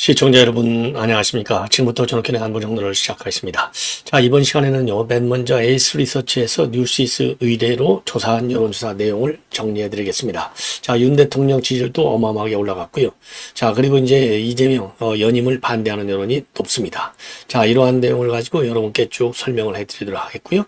시청자 여러분 안녕하십니까. 지금부터 저녁견의 안보 정도를 시작하겠습니다. 자, 이번 시간에는요, 맨 먼저 에이스 리서치에서 뉴시스 의뢰로 조사한 여론조사 내용을 정리해 드리겠습니다. 자, 윤 대통령 지지율도 어마어마하게 올라갔고요. 자, 그리고 이제 이재명 연임을 반대하는 여론이 높습니다. 자, 이러한 내용을 가지고 여러분께 쭉 설명을 해 드리도록 하겠고요.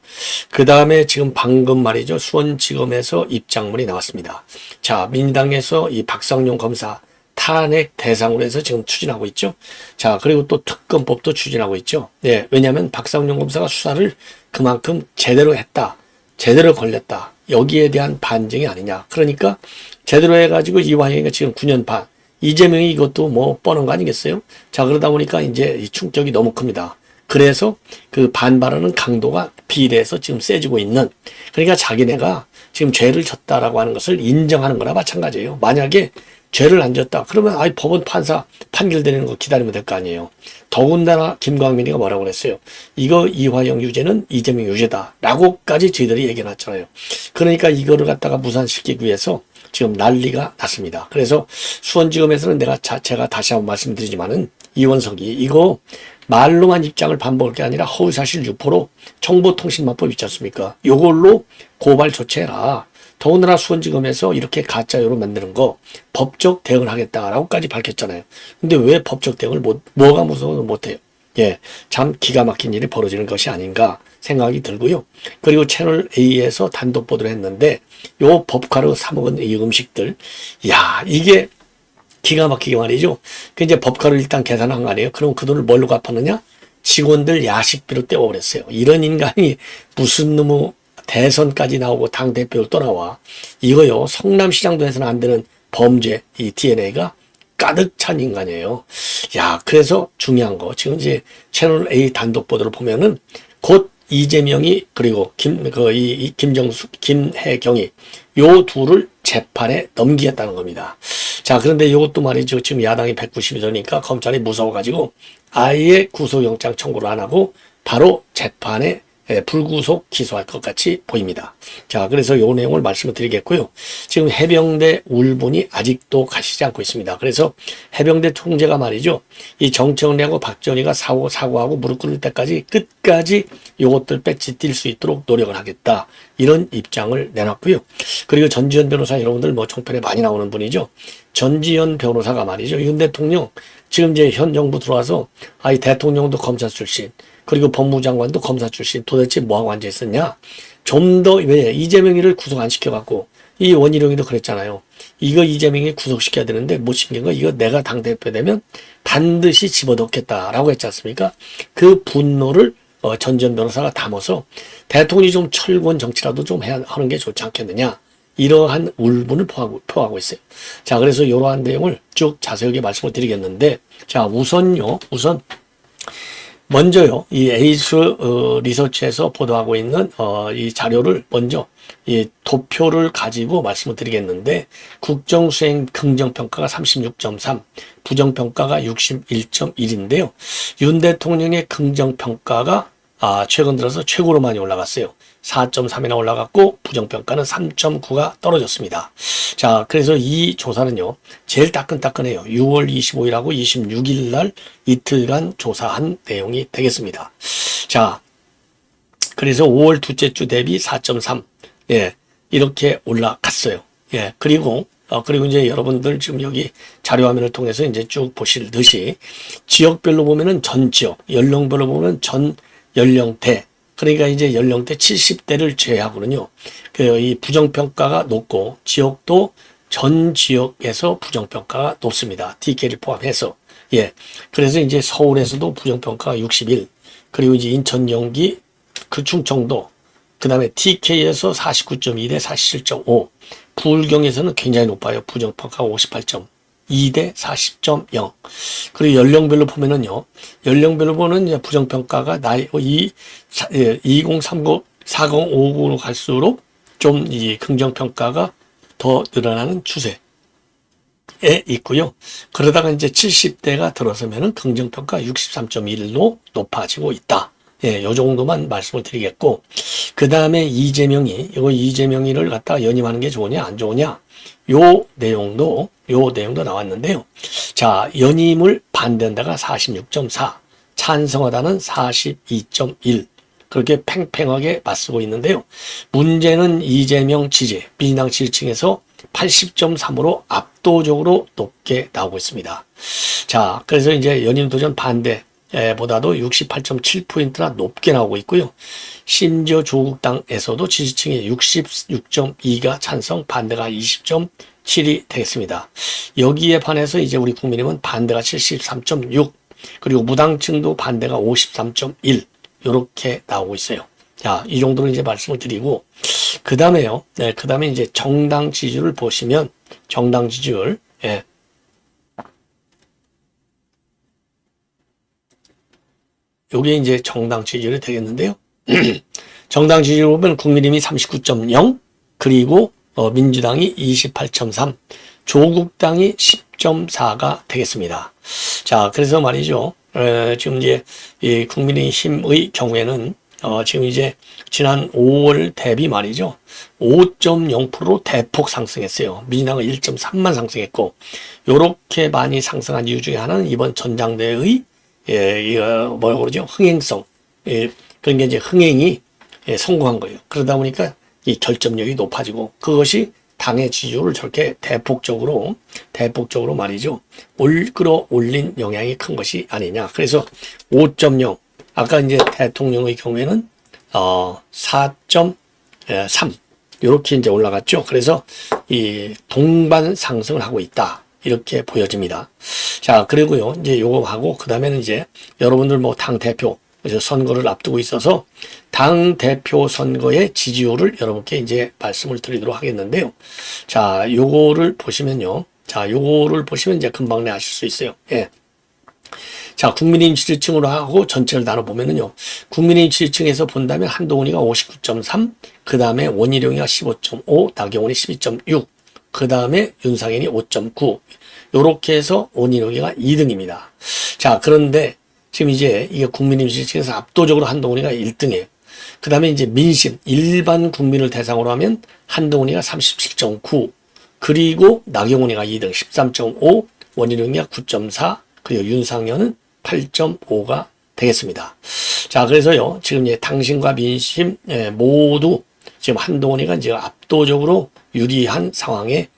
그 다음에 지금 방금 말이죠, 수원지검에서 입장문이 나왔습니다. 자, 민주당에서 이 박상용 검사 탄핵 대상으로 해서 지금 추진하고 있죠. 자, 그리고 또 특검법도 추진하고 있죠. 네, 왜냐하면 박상용 검사가 수사를 그만큼 제대로 했다, 제대로 걸렸다, 여기에 대한 반증이 아니냐. 그러니까 제대로 해가지고 이화영이가 지금 9년 반, 이재명이 이것도 뭐 뻔한 거 아니겠어요? 자, 그러다 보니까 이제 이 충격이 너무 큽니다. 그래서 그 반발하는 강도가 비례해서 지금 세지고 있는, 그러니까 자기네가 지금 죄를 졌다라고 하는 것을 인정하는 거나 마찬가지예요. 만약에 죄를 안 졌다 그러면 아이 법원 판사 판결되는 거 기다리면 될 거 아니에요. 더군다나 김광민이가 뭐라고 그랬어요. 이거 이화영 유죄는 이재명 유죄다 라고까지 저희들이 얘기해놨잖아요. 그러니까 이거를 갖다가 무산시키기 위해서 지금 난리가 났습니다. 그래서 수원지검에서는 제가 다시 한번 말씀드리지만은 이원석이 이거 말로만 입장을 반복할 게 아니라 허위사실 유포로 정보통신망법 있지 않습니까? 이걸로 고발 조치해라. 더군다나 수원지검에서 이렇게 가짜요로 만드는 거 법적 대응을 하겠다라고까지 밝혔잖아요. 근데 왜 법적 대응을 뭐가 무서워서 못해요? 예, 참 기가 막힌 일이 벌어지는 것이 아닌가 생각이 들고요. 그리고 채널 A에서 단독 보도를 했는데 요 법카로 사 먹은 이 음식들, 야, 이게 기가 막히게 말이죠. 그 이제 법카로 일단 계산한 거 아니에요? 그럼 그 돈을 뭘로 갚았느냐? 직원들 야식비로 떼어버렸어요. 이런 인간이 무슨 놈의 대선까지 나오고 당대표를 또 나와. 이거요, 성남시장도 해서는 안 되는 범죄, 이 DNA가 가득 찬 인간이에요. 야, 그래서 중요한 거, 지금 이제 채널 A 단독 보도를 보면은 곧 이재명이 그리고 김정숙, 김혜경이 요 둘을 재판에 넘기겠다는 겁니다. 자, 그런데 이것도 말이죠. 지금 야당이 190이 되니까 검찰이 무서워가지고 아예 구속영장 청구를 안 하고 바로 재판에 불구속 기소할 것 같이 보입니다. 자, 그래서 요 내용을 말씀을 드리겠고요. 지금 해병대 울분이 아직도 가시지 않고 있습니다. 그래서 해병대 총재가 말이죠, 이 정청래하고 박지원이가 사고하고 무릎 꿇을 때까지 끝까지 요것들 배치 뛸 수 있도록 노력을 하겠다, 이런 입장을 내놨고요. 그리고 전지현 변호사, 여러분들 뭐 종편에 많이 나오는 분이죠. 전지현 변호사가 말이죠, 윤 대통령 지금 이제 현 정부 들어와서 이 대통령도 검사 출신, 그리고 법무장관도 검사 출신, 도대체 뭐하고 앉아있었냐? 좀 더, 왜 이재명이를 구속 안 시켜갖고, 이 원희룡이도 그랬잖아요. 이거 이재명이 구속시켜야 되는데 못 시킨 거, 이거 내가 당대표 되면 반드시 집어넣겠다라고 했지 않습니까? 그 분노를 전지현 변호사가 담아서 대통령이 좀 철권 정치라도 좀 하는 게 좋지 않겠느냐, 이러한 울분을 표하고 있어요. 자, 그래서 이러한 내용을 쭉 자세하게 말씀을 드리겠는데, 자, 우선 먼저요, 이 에이스 리서치에서 보도하고 있는 이 자료를 먼저 이 도표를 가지고 말씀을 드리겠는데, 국정수행 긍정평가가 36.3, 부정평가가 61.1인데요. 윤 대통령의 긍정평가가 최근 들어서 최고로 많이 올라갔어요. 4.3이나 올라갔고 부정평가는 3.9가 떨어졌습니다. 자, 그래서 이 조사는요, 제일 따끈따끈해요. 6월 25일하고 26일 날 이틀간 조사한 내용이 되겠습니다. 자, 그래서 5월 둘째 주 대비 4.3, 예, 이렇게 올라갔어요. 예, 그리고 이제 여러분들 지금 여기 자료화면을 통해서 이제 쭉 보실 듯이 지역별로 보면은 전 지역, 연령별로 보면 전 연령대, 그러니까 이제 연령대 70대를 제외하고는요, 이 부정평가가 높고, 지역도 전 지역에서 부정평가가 높습니다. TK를 포함해서. 예. 그래서 이제 서울에서도 부정평가가 61, 그리고 이제 인천, 영기, 그 충청도, 그 다음에 TK에서 49.2 대 47.5, 부울경에서는 굉장히 높아요. 부정평가가 58.2 대 40.0. 그리고 연령별로 보면은요, 연령별로 보는 이제 부정평가가 2030, 4050으로 갈수록 좀 이 긍정평가가 더 늘어나는 추세에 있고요. 그러다가 이제 70대가 들어서면은 긍정평가 63.1로 높아지고 있다. 예, 요 정도만 말씀을 드리겠고, 그 다음에 이재명이를 갖다가 연임하는 게 좋으냐, 안 좋으냐, 요 내용도 나왔는데요. 자, 연임을 반대한다가 46.4, 찬성하다는 42.1. 그렇게 팽팽하게 맞서고 있는데요. 문제는 이재명 지지, 민주당 지지층에서 80.3으로 압도적으로 높게 나오고 있습니다. 자, 그래서 이제 연임 도전 반대보다도 68.7%나 높게 나오고 있고요. 심지어 조국당에서도 지지층의 66.2가 찬성, 반대가 20.7이 되겠습니다. 여기에 반해서 이제 우리 국민의힘은 반대가 73.6, 그리고 무당층도 반대가 53.1, 이렇게 나오고 있어요. 자, 이 정도로 이제 말씀을 드리고, 그 다음에요. 네, 그 다음에 이제 정당 지지율을 보시면, 정당 지지율, 예. 요게 이제 정당 지지율이 되겠는데요. 정당 지지율 보면 국민의힘이 39.0, 그리고 민주당이 28.3, 조국당이 10.4가 되겠습니다. 자, 그래서 말이죠. 지금 이제 이 국민의힘의 경우에는 지금 이제 지난 5월 대비 말이죠. 5.0%로 대폭 상승했어요. 민주당은 1.3만 상승했고, 요렇게 많이 상승한 이유 중에 하나는 이번 전당대회의 뭐라고 그러죠? 흥행성. 그런 게 이제 흥행이 성공한 거예요. 그러다 보니까 이 결점력이 높아지고, 그것이 당의 지지율을 저렇게 대폭적으로 말이죠. 끌어올린 영향이 큰 것이 아니냐. 그래서 5.0, 아까 이제 대통령의 경우에는 4.3 이렇게 이제 올라갔죠. 그래서 이 동반 상승을 하고 있다, 이렇게 보여집니다. 자, 그리고요 이제 요거 하고 그 다음에는 이제 여러분들 뭐 당 대표 선거를 앞두고 있어서 당 대표 선거의 지지율을 여러분께 이제 말씀을 드리도록 하겠는데요. 자, 요거를 보시면요. 자, 요거를 보시면 이제 금방 내 아실 수 있어요. 예. 자, 국민의힘 지지층으로 하고 전체를 나눠보면은요. 국민의힘 지지층에서 본다면 한동훈이가 59.3, 그 다음에 원희룡이가 15.5, 나경원이 12.6, 그 다음에 윤상현이 5.9, 요렇게 해서 원희룡이가 2등입니다. 자, 그런데 지금 이제 이게 국민의힘 지지층에서 압도적으로 한동훈이가 1등이에요. 그 다음에 이제 민심, 일반 국민을 대상으로 하면 한동훈이가 37.9, 그리고 나경원이가 2등 13.5, 원희룡이가 9.4, 그리고 윤상현은 8.5가 되겠습니다. 자, 그래서요, 지금 이제 당신과 민심 모두 지금 한동훈이가 이제 압도적으로 유리한 상황에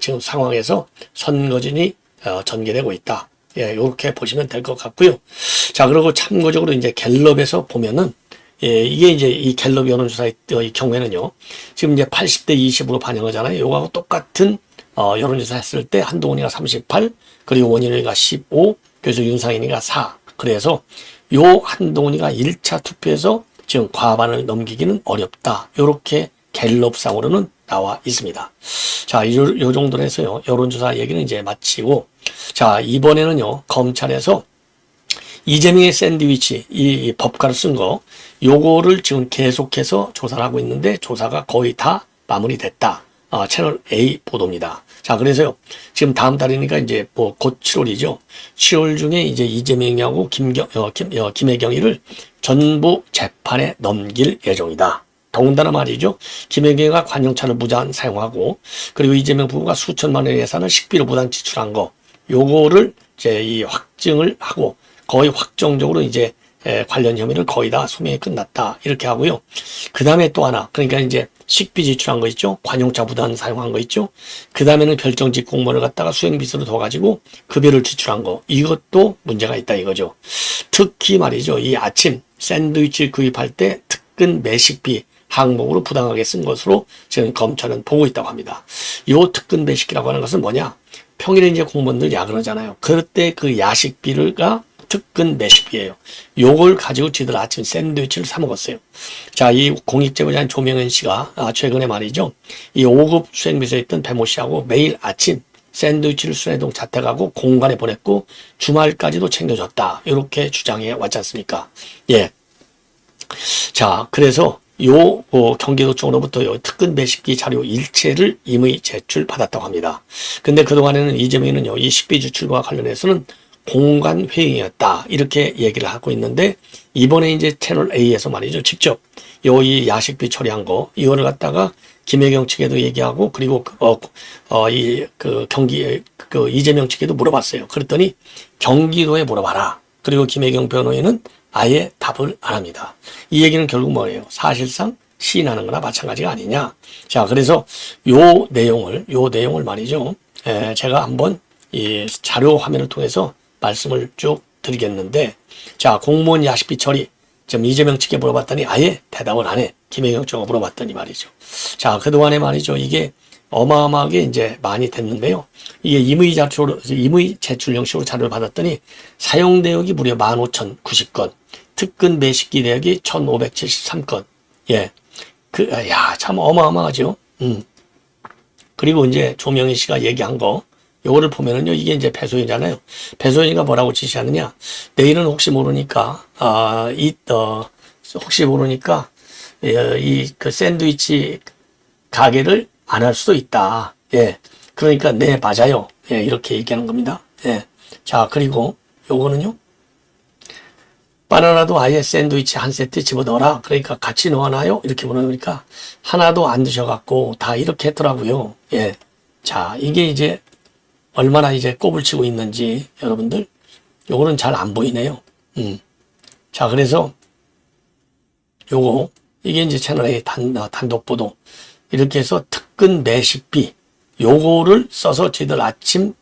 지금 상황에서 선거진이 전개되고 있다. 예, 이렇게 보시면 될 것 같고요. 자, 그리고 참고적으로 이제 갤럽에서 보면은, 예, 이게 이제 이 갤럽 여론조사의 경우에는요, 지금 이제 80대 20으로 반영하잖아요. 요거하고 똑같은, 여론조사 했을 때 한동훈이가 38, 그리고 원희룡이가 15, 그래서 윤상현이가 4. 그래서 요 한동훈이가 1차 투표에서 지금 과반을 넘기기는 어렵다. 요렇게 갤럽상으로는 나와 있습니다. 자, 요 정도로 해서요, 여론조사 얘기는 이제 마치고, 자, 이번에는요, 검찰에서 이재명의 샌드위치, 이 법가를 쓴 거, 요거를 지금 계속해서 조사를 하고 있는데, 조사가 거의 다 마무리됐다. 채널 A 보도입니다. 자, 그래서요, 지금 다음 달이니까 이제 뭐 곧 7월이죠. 7월 중에 이제 이재명하고 김혜경이를 전부 재판에 넘길 예정이다. 더군다나 말이죠. 김혜경이가 관용차를 무단 사용하고, 그리고 이재명 부부가 수천만 원의 예산을 식비로 무단 지출한 거, 요거를 이제 이 확증을 하고 거의 확정적으로 이제 관련 혐의를 거의 다 소명이 끝났다, 이렇게 하고요. 그 다음에 또 하나, 그러니까 이제 식비 지출한 거 있죠. 관용차 무단 사용한 거 있죠. 그 다음에는 별정직 공무원을 갖다가 수행비서로 둬가지고 급여를 지출한 거, 이것도 문제가 있다 이거죠. 특히 말이죠. 이 아침 샌드위치 구입할 때 특근 매식비 항목으로 부당하게 쓴 것으로 지금 검찰은 보고 있다고 합니다. 이 특근 매식비라고 하는 것은 뭐냐? 평일에 이제 공무원들 야근하잖아요. 그때 그 야식비가 특근 매식비예요. 요걸 가지고 지들 아침 샌드위치를 사 먹었어요. 자, 이 공익제보자인 조명현 씨가 최근에 말이죠. 이 5급 수행비서에 있던 배모 씨하고 매일 아침 샌드위치를 순회동 자택하고 공간에 보냈고 주말까지도 챙겨줬다. 이렇게 주장해 왔지 않습니까? 예. 자, 그래서 경기도청으로부터 특근 매식비 자료 일체를 임의 제출받았다고 합니다. 근데 그동안에는 이재명은요, 이 식비 지출과 관련해서는 공관 회의였다. 이렇게 얘기를 하고 있는데 이번에 이제 채널 A에서 말이죠. 직접 이 야식비 처리한 거 이거를 갖다가 김혜경 측에도 얘기하고 그리고 경기 이재명 측에도 물어봤어요. 그랬더니 경기도에 물어봐라. 그리고 김혜경 변호인은 아예 답을 안 합니다. 이 얘기는 결국 뭐예요? 사실상 시인하는 거나 마찬가지가 아니냐. 자, 그래서 요 내용을 말이죠. 제가 한번 이 자료 화면을 통해서 말씀을 쭉 드리겠는데, 자, 공무원 야식비 처리, 지금 이재명 측에 물어봤더니 아예 대답을 안 해. 김혜경 측에 물어봤더니 말이죠. 자, 그동안에 말이죠. 이게 어마어마하게 이제 많이 됐는데요. 이게 임의 제출 형식으로 자료를 받았더니 사용 내역이 무려 15,090건, 특근 매식기 내역이 1,573건. 예. 참 어마어마하죠. 그리고 이제 조명희 씨가 얘기한 거, 요거를 보면은요, 이게 이제 배소인이잖아요. 배소인이가 뭐라고 지시하느냐. 내일은 혹시 모르니까, 그 샌드위치 가게를 안 할 수도 있다. 예. 그러니까, 네, 맞아요. 예, 이렇게 얘기하는 겁니다. 예. 자, 그리고 요거는요. 바나나도 아예 샌드위치 한 세트 집어넣어라. 그러니까 같이 넣어놔요? 이렇게 물어보니까 하나도 안 드셔갖고 다 이렇게 했더라고요. 예. 자, 이게 이제 얼마나 이제 꼽을 치고 있는지 여러분들 요거는 잘 안 보이네요. 자, 그래서 이게 이제 채널A 단독 보도 이렇게 해서 특근 매식비 요거를 써서 저희들 아침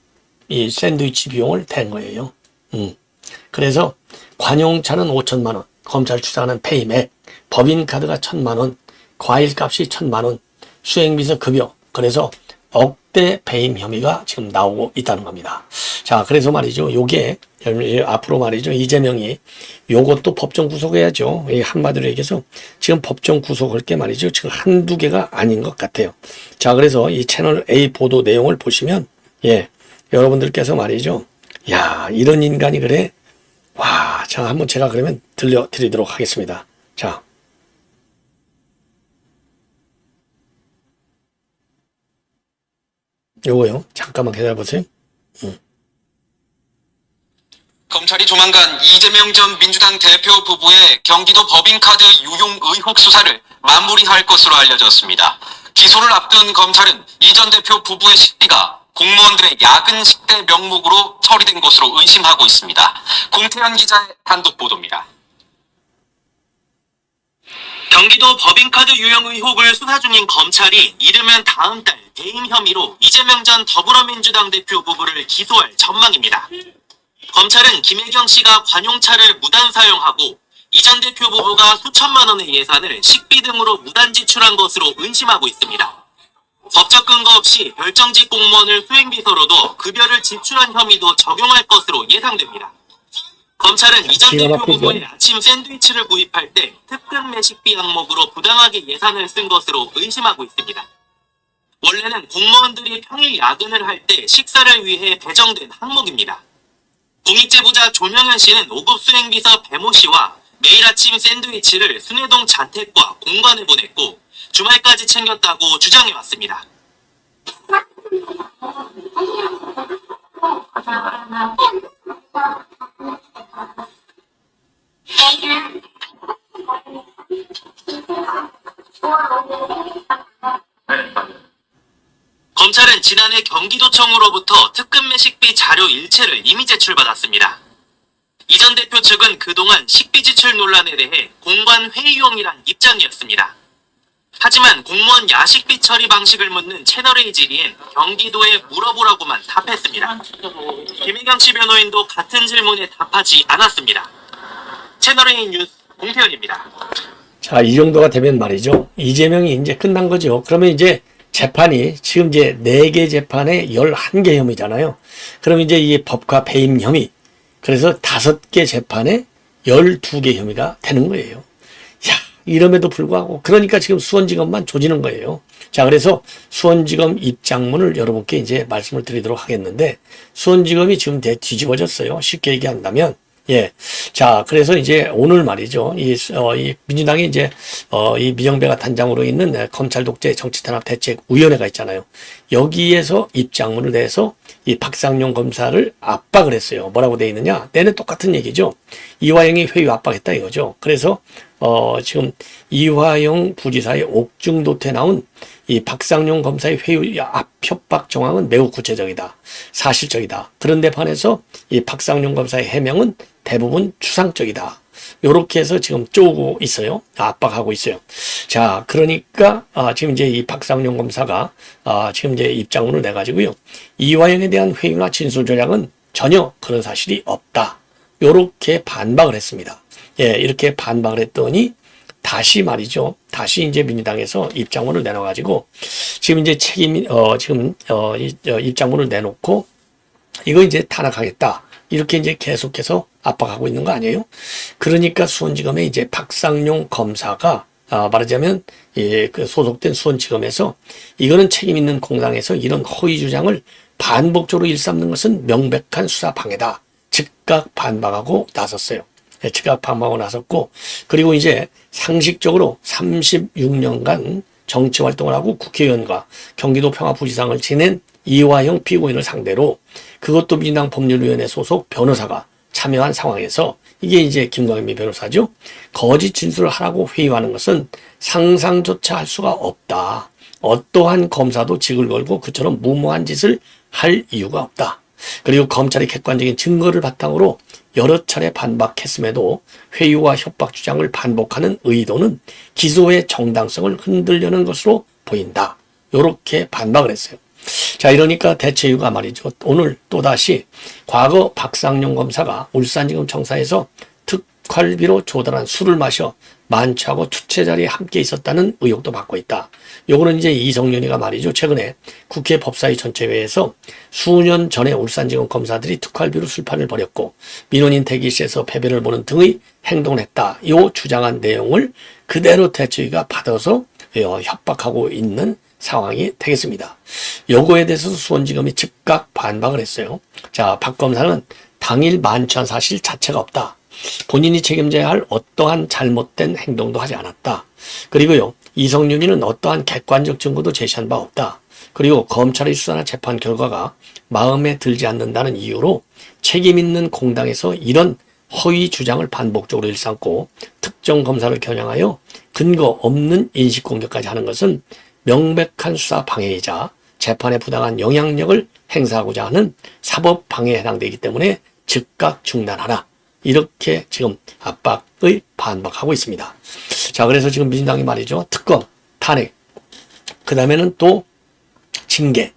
이 샌드위치 비용을 댄 거예요. 그래서 관용차는 5천만 원, 검찰 추산하는 페이맥, 법인카드가 1,000만 원, 과일값이 1,000만 원, 수행비서 급여. 그래서 억대 배임 혐의가 지금 나오고 있다는 겁니다. 자, 그래서 말이죠. 요게 앞으로 말이죠. 이재명이 요것도 법정 구속해야죠. 한마디로 얘기해서 지금 법정 구속할 게 말이죠. 지금 한두 개가 아닌 것 같아요. 자, 그래서 이 채널 A 보도 내용을 보시면 예, 여러분들께서 말이죠. 야, 이런 인간이 그래? 와, 자, 한번 제가 그러면 들려드리도록 하겠습니다. 자. 요거요. 잠깐만 기다려보세요. 검찰이 조만간 이재명 전 민주당 대표 부부의 경기도 법인카드 유용 의혹 수사를 마무리할 것으로 알려졌습니다. 기소를 앞둔 검찰은 이 전 대표 부부의 식비가 공무원들의 야근 식대 명목으로 처리된 것으로 의심하고 있습니다. 공태현 기자의 단독 보도입니다. 경기도 법인카드 유용 의혹을 수사 중인 검찰이 이르면 다음 달 배임 혐의로 이재명 전 더불어민주당 대표 부부를 기소할 전망입니다. 검찰은 김혜경 씨가 관용차를 무단 사용하고 이 전 대표 부부가 수천만 원의 예산을 식비 등으로 무단 지출한 것으로 의심하고 있습니다. 법적 근거 없이 별정직 공무원을 수행비서로도 급여를 지출한 혐의도 적용할 것으로 예상됩니다. 검찰은 이 전 대표 부부의 아침 샌드위치를 구입할 때 특근 매식비 항목으로 부당하게 예산을 쓴 것으로 의심하고 있습니다. 원래는 공무원들이 평일 야근을 할 때 식사를 위해 배정된 항목입니다. 공익제보자 조명현 씨는 5급 수행비서 배모 씨와 매일 아침 샌드위치를 순회동 자택과 공관에 보냈고 주말까지 챙겼다고 주장해왔습니다. 검찰은 지난해 경기도청으로부터 특근 매식비 자료 일체를 이미 제출받았습니다. 이 전 대표 측은 그동안 식비 지출 논란에 대해 공관 회의용이란 입장이었습니다. 하지만 공무원 야식비 처리 방식을 묻는 채널A 질의엔 경기도에 물어보라고만 답했습니다. 김혜경 씨 변호인도 같은 질문에 답하지 않았습니다. 채널A 뉴스 공태현입니다. 자, 이 정도가 되면 말이죠. 이재명이 이제 끝난 거죠. 그러면 이제 재판이 지금 이제 4개 재판에 11개 혐의잖아요. 그럼 이제 이 법과 배임 혐의. 그래서 5개 재판에 12개 혐의가 되는 거예요. 야, 이럼에도 불구하고 그러니까 지금 수원지검만 조지는 거예요. 자, 그래서 수원지검 입장문을 여러분께 이제 말씀을 드리도록 하겠는데 수원지검이 지금 뒤집어졌어요. 쉽게 얘기한다면 예. 자, 그래서 이제 오늘 말이죠. 이 민주당이 이제, 이 미정배가 단장으로 있는 검찰 독재 정치탄압 대책위원회가 있잖아요. 여기에서 입장문을 내서 이 박상용 검사를 압박을 했어요. 뭐라고 돼 있느냐? 내내 똑같은 얘기죠. 이화영이 회유 압박했다 이거죠. 그래서 지금 이화영 부지사의 옥중도태에 나온 이 박상용 검사의 회유 협박 정황은 매우 구체적이다. 사실적이다. 그런데 반해서 이 박상용 검사의 해명은 대부분 추상적이다. 요렇게 해서 지금 쪼고 있어요. 압박하고 있어요. 자, 그러니까 지금 이제 이 박상용 검사가 지금 이제 입장문을 내가지고요. 이화영에 대한 회유나 진술 조작은 전혀 그런 사실이 없다. 요렇게 반박을 했습니다. 예, 이렇게 반박을 했더니 다시 말이죠. 다시 이제 민주당에서 입장문을 내놔가지고 지금 이제 입장문을 내놓고 이거 이제 탄핵하겠다. 이렇게 이제 계속해서 압박하고 있는 거 아니에요? 그러니까 수원지검에 이제 박상용 검사가 말하자면 그 소속된 수원지검에서 이거는 책임 있는 공당에서 이런 허위 주장을 반복적으로 일삼는 것은 명백한 수사 방해다. 즉각 반박하고 나섰어요. 즉각 반박하고 나섰고 그리고 이제 상식적으로 36년간 정치 활동을 하고 국회의원과 경기도 평화부지사를 지낸 이화영 피고인을 상대로 그것도 민주당 법률위원회 소속 변호사가 참여한 상황에서 이게 이제 김광민 변호사죠. 거짓 진술을 하라고 회유하는 것은 상상조차 할 수가 없다. 어떠한 검사도 직을 걸고 그처럼 무모한 짓을 할 이유가 없다. 그리고 검찰이 객관적인 증거를 바탕으로 여러 차례 반박했음에도 회유와 협박 주장을 반복하는 의도는 기소의 정당성을 흔들려는 것으로 보인다. 이렇게 반박을 했어요. 자, 이러니까 대체 이유가 말이죠. 오늘 또다시 과거 박상용 검사가 울산지검 청사에서 특활비로 조달한 술을 마셔 만취하고 투체 자리에 함께 있었다는 의혹도 받고 있다. 요거는 이제 이성윤이가 말이죠. 최근에 국회 법사위 전체회에서 수년 전에 울산지검 검사들이 특활비로 술판을 벌였고 민원인 대기실에서 패배를 보는 등의 행동을 했다. 요 주장한 내용을 그대로 대체위가 받아서 협박하고 있는 상황이 되겠습니다. 요거에 대해서 수원지검이 즉각 반박을 했어요. 자, 박 검사는 당일 만취한 사실 자체가 없다. 본인이 책임져야 할 어떠한 잘못된 행동도 하지 않았다. 그리고요, 이성윤이는 어떠한 객관적 증거도 제시한 바 없다. 그리고 검찰의 수사나 재판 결과가 마음에 들지 않는다는 이유로 책임 있는 공당에서 이런 허위 주장을 반복적으로 일삼고 특정 검사를 겨냥하여 근거 없는 인식 공격까지 하는 것은 명백한 수사 방해이자 재판에 부당한 영향력을 행사하고자 하는 사법 방해에 해당되기 때문에 즉각 중단하라. 이렇게 지금 압박의 반박하고 있습니다. 자, 그래서 지금 민주당이 말이죠. 특검, 탄핵, 그 다음에는 또 징계,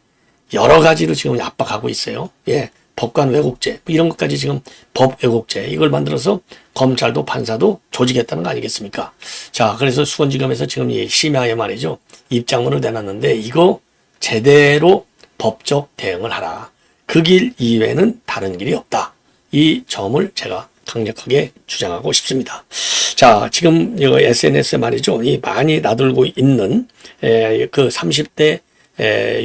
여러 가지로 지금 압박하고 있어요. 예, 법관 왜곡죄, 이런 것까지 지금 법 왜곡죄, 이걸 만들어서 검찰도 판사도 조직했다는 거 아니겠습니까? 자, 그래서 수원지검에서 지금 이 심야에 말이죠. 입장문을 내놨는데 이거 제대로 법적 대응을 하라. 그 길 이외에는 다른 길이 없다. 이 점을 제가 강력하게 주장하고 싶습니다. 자, 지금 이거 SNS에 말이죠. 이 많이 나돌고 있는 그 30대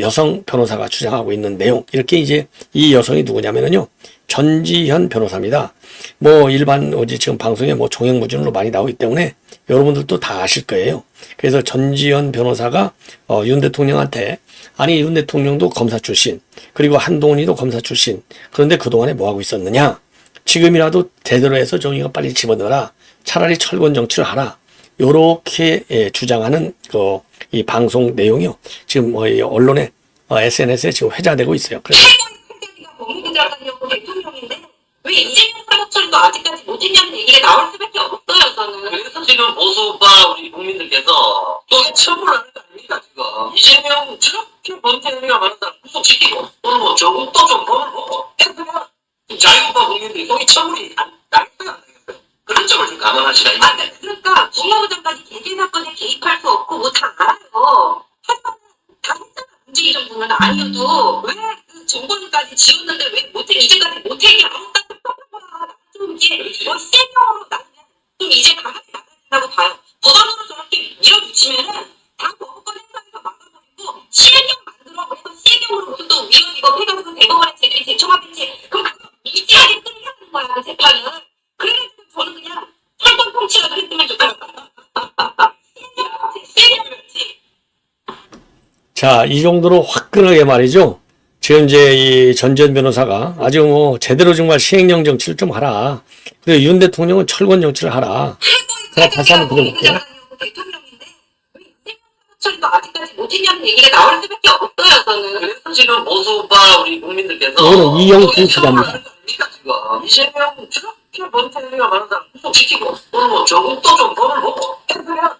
여성 변호사가 주장하고 있는 내용. 이렇게 이제 이 여성이 누구냐면요. 전지현 변호사입니다. 뭐 일반 지금 방송에 뭐 종횡무진으로 많이 나오기 때문에 여러분들도 다 아실 거예요. 그래서 전지현 변호사가 윤 대통령한테 아니 윤 대통령도 검사 출신 그리고 한동훈이도 검사 출신 그런데 그동안에 뭐하고 있었느냐 지금이라도 제대로 해서 정의가 빨리 집어넣어라 차라리 철권 정치를 하라 요렇게 주장하는 이 방송 내용이요 지금 언론에 SNS에 지금 회자되고 있어요. 그래서 법무부 장관이었고 대통령인데 왜 이재명 사법처리도 아직까지 못 했냐는 얘기가 나올 수밖에 없어요. 저는 그래서 지금 보수파 우리 국민들께서 또 처벌을 하는 거 아닙니까 지금 이재명 저렇게 범죄 행위가 많은 사람 구속시키고 또는 뭐 조국도 좀 법을 보고 했으면 자유파 국민들이 또 이 처벌이 안 나겠어요 안 나겠어요 그런 점을 좀 감안하시라 그러니까 법무부 장관이 개개 사건에 개입할 수 없고 뭐 다 알아요. 하지만 다 했잖아. 문재인 정부는 아니어도 왜 그 정권까지 지었는데 왜 못해 이제까지 못해 아무것도 좀 이제 뭐 시행령으로 나는 좀 이제 가만히 나가진다고 봐요. 법안으로 저렇게 밀어붙이면은 다 거부권 행사해서 막아버리고 시행령 만들어 그래서 시행령으로 무슨 또 위헌 이거 해가지고 대법원에 제들이 제청하겠지. 그럼 그거 일제하게 끌게 하는 거야 그 재판은. 그래가지고 저는 그냥 철권 통치라도 했으면 좋겠어요. 시행령 그렇지. 자, 이 정도로 화끈하게 말이죠. 지금 이제 이 전지현 변호사가 아주 뭐 제대로 정말 시행령 정치를 좀 하라. 그리고 윤 대통령은 철권 정치를 하라. 제가 다시 한번 들어볼게요. 대통령인데 왜 이재명 처리도 아직까지 못했냐는 얘기가 나올 수밖에 없어요. 저는. 그래서 지금 보수파 우리 국민들께서 오늘 이영준 기자입니다. 지금 이재명 저렇게 mon태리가 많은 사람 꼭 지키고 오늘 뭐 조국도 좀 돈을 먹고 해서야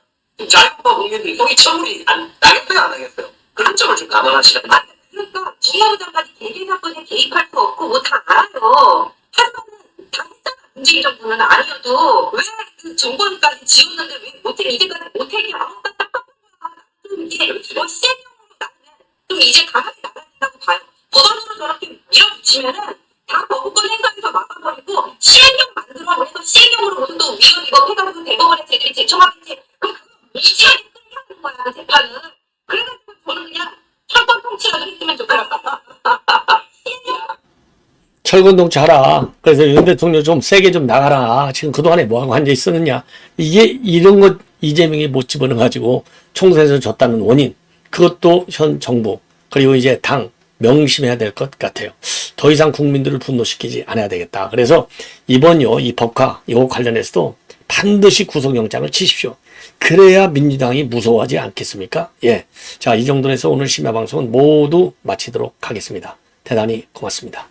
자유파 국민들이 속이 처분이 안 나겠어요 안 하겠어요? 그런 점을 좀 감안하시라. 그러니까 중앙부장까지 개개 사건에 개입할 수 없고 뭐 다 알아요. 하지만 다 했잖아. 문재인 정부는 아니어도 왜 그 정권까지 지웠는데 왜 못해 이제까지 못했냐. 좀 이제 뭐 시행령으로 나는 좀 이제 강하게 나가야 된다고 봐요. 법안으로 저렇게 밀어붙이면은 다 거부권 행사에서 막아버리고 시행령 만들어 그래서 시행령으로 무슨 또 위헌 이거 해가지고 대법원에 쟤들이 제청하겠지. 그럼 그거 무시하게 끌게 하는 거야 재판은. 그래가지고 저는 그냥 철권 통치라도 했으면 좋겠다. 철권 정치 하라. 그래서 윤 대통령 좀 세게 좀 나가라. 지금 그동안에 뭐하고 앉아 있었느냐. 이게 이런 것 이재명이 못 집어넣어가지고 총선에서 졌다는 원인. 그것도 현 정부 그리고 이제 당 명심해야 될 것 같아요. 더 이상 국민들을 분노시키지 않아야 되겠다. 그래서 이번요 이 법화 이거 관련해서도 반드시 구속영장을 치십시오. 그래야 민주당이 무서워하지 않겠습니까? 예. 자, 이 정도에서 오늘 심야방송은 모두 마치도록 하겠습니다. 대단히 고맙습니다.